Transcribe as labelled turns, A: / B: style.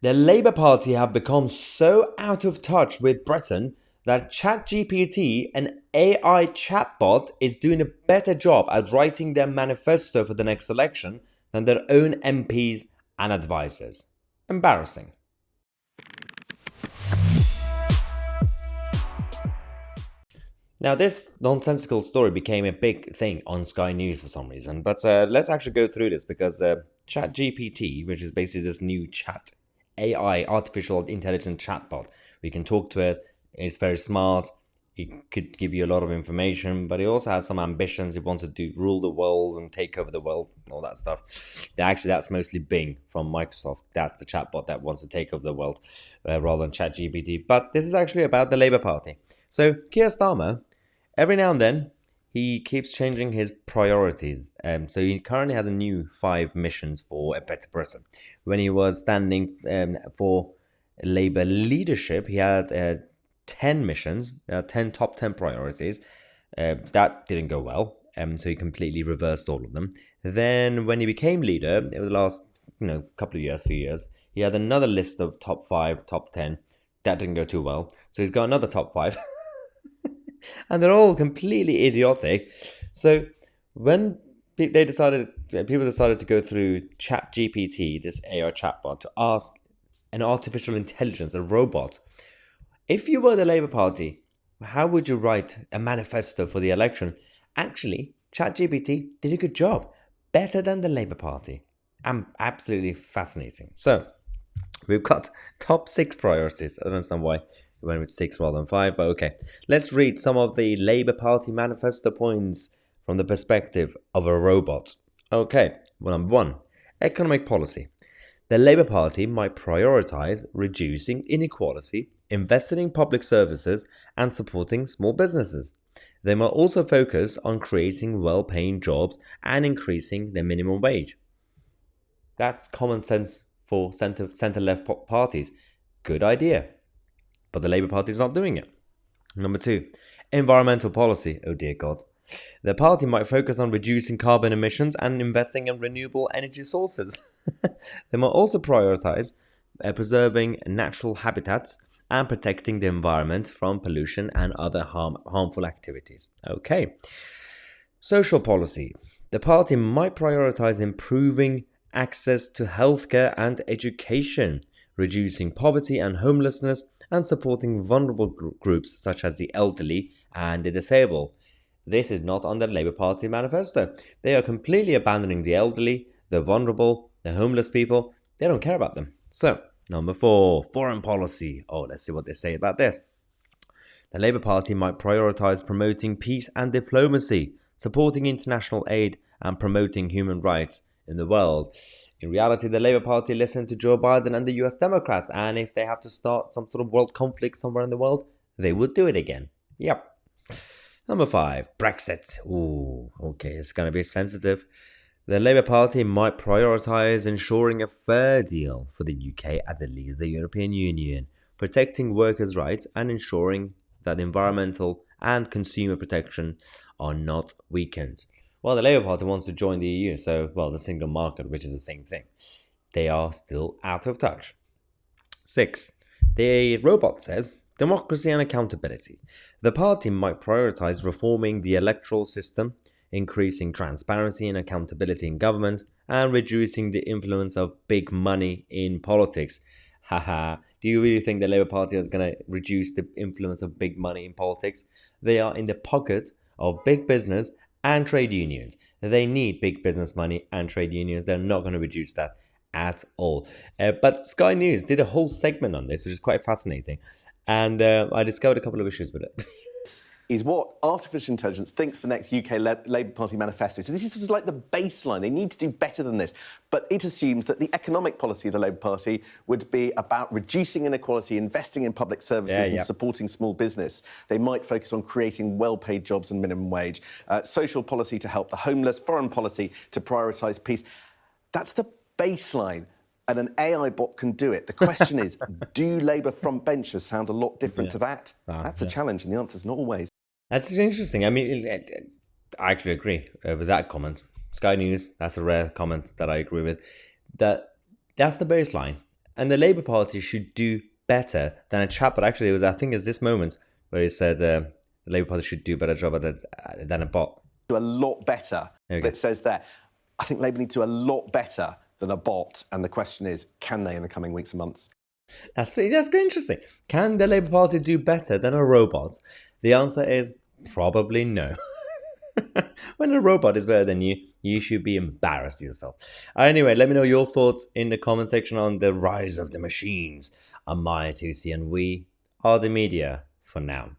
A: The Labour Party have become so out of touch with Britain that ChatGPT, an AI chatbot, is doing a better job at writing their manifesto for the next election than their own MPs and advisors. Embarrassing. Now, this nonsensical story became a big thing on Sky News for some reason, but let's actually go through this because ChatGPT, which is basically this new chat AI, artificial intelligence chatbot, we can talk to it. It's very smart. It could give you a lot of information, but it also has some ambitions. It wants to rule the world and take over the world, and all that stuff. Actually, that's mostly Bing from Microsoft. That's the chatbot that wants to take over the world rather than ChatGPT. But this is actually about the Labour Party. So Keir Starmer, every now and then, he keeps changing his priorities. So he currently has a new 5 missions for a better Britain. When he was standing for Labour leadership, he had 10 missions, 10 top 10 priorities. That didn't go well. So he completely reversed all of them. Then when he became leader, over the last few years, he had another list of top 5, top 10. That didn't go too well. So he's got another top 5. And they're all completely idiotic. So when people decided to go through ChatGPT, this AI chatbot, to ask an artificial intelligence, a robot, if you were the Labour Party, how would you write a manifesto for the election? Actually, ChatGPT did a good job, better than the Labour Party. Absolutely fascinating. So we've got top 6 priorities. I don't understand why we went with 6 rather than 5, but okay. Let's read some of the Labour Party manifesto points from the perspective of a robot. Okay, well, number 1, economic policy. The Labour Party might prioritise reducing inequality, investing in public services, and supporting small businesses. They might also focus on creating well-paying jobs and increasing the minimum wage. That's common sense for centre-left parties. Good idea. But the Labour Party is not doing it. Number 2, environmental policy. Oh dear God. The party might focus on reducing carbon emissions and investing in renewable energy sources. They might also prioritise preserving natural habitats and protecting the environment from pollution and other harmful activities. Okay. Social policy. The party might prioritise improving access to healthcare and education, reducing poverty and homelessness, and supporting vulnerable groups such as the elderly and the disabled. This is not on the Labour Party manifesto. They are completely abandoning the elderly, the vulnerable, the homeless people. They don't care about them. So, number 4, foreign policy. Oh, let's see what they say about this. The Labour Party might prioritise promoting peace and diplomacy, supporting international aid, and promoting human rights in the world. In reality, the Labour Party listened to Joe Biden and the US Democrats, and if they have to start some sort of world conflict somewhere in the world, they would do it again. Yep. Number 5, Brexit. Ooh, okay, it's going to be sensitive. The Labour Party might prioritise ensuring a fair deal for the UK as it leaves the European Union, protecting workers' rights and ensuring that environmental and consumer protection are not weakened. Well, the Labour Party wants to join the EU, the single market, which is the same thing. They are still out of touch. 6, the robot says, democracy and accountability. The party might prioritise reforming the electoral system, increasing transparency and accountability in government, and reducing the influence of big money in politics. Haha, do you really think the Labour Party is going to reduce the influence of big money in politics? They are in the pocket of big business and trade unions. They need big business money and trade unions. They're not going to reduce that at all. But Sky News did a whole segment on this, which is quite fascinating. And I discovered a couple of issues with it.
B: Is what artificial intelligence thinks the next UK Labour Party manifesto. So this is sort of like the baseline. They need to do better than this. But it assumes that the economic policy of the Labour Party would be about reducing inequality, investing in public services and supporting small business. They might focus on creating well-paid jobs and minimum wage. Social policy to help the homeless, foreign policy to prioritise peace. That's the baseline. And an AI bot can do it. The question is, do Labour frontbenchers sound a lot different to that? That's a challenge, and the answer's not always.
A: That's interesting. I mean, I actually agree with that comment. Sky News, that's a rare comment that I agree with. That's the baseline. And the Labour Party should do better than a chatbot. Actually, it was, I think, it's this moment where he said the Labour Party should do a better job than a bot.
B: Do a lot better. But it says there, I think Labour need to do a lot better than a bot. And the question is, can they in the coming weeks and months?
A: That's interesting. Can the Labour Party do better than a robot? The answer is probably no. When a robot is better than you, you should be embarrassed yourself. Anyway, let me know your thoughts in the comment section on the rise of the machines. I'm Mahyar Tousi, and we are the media for now.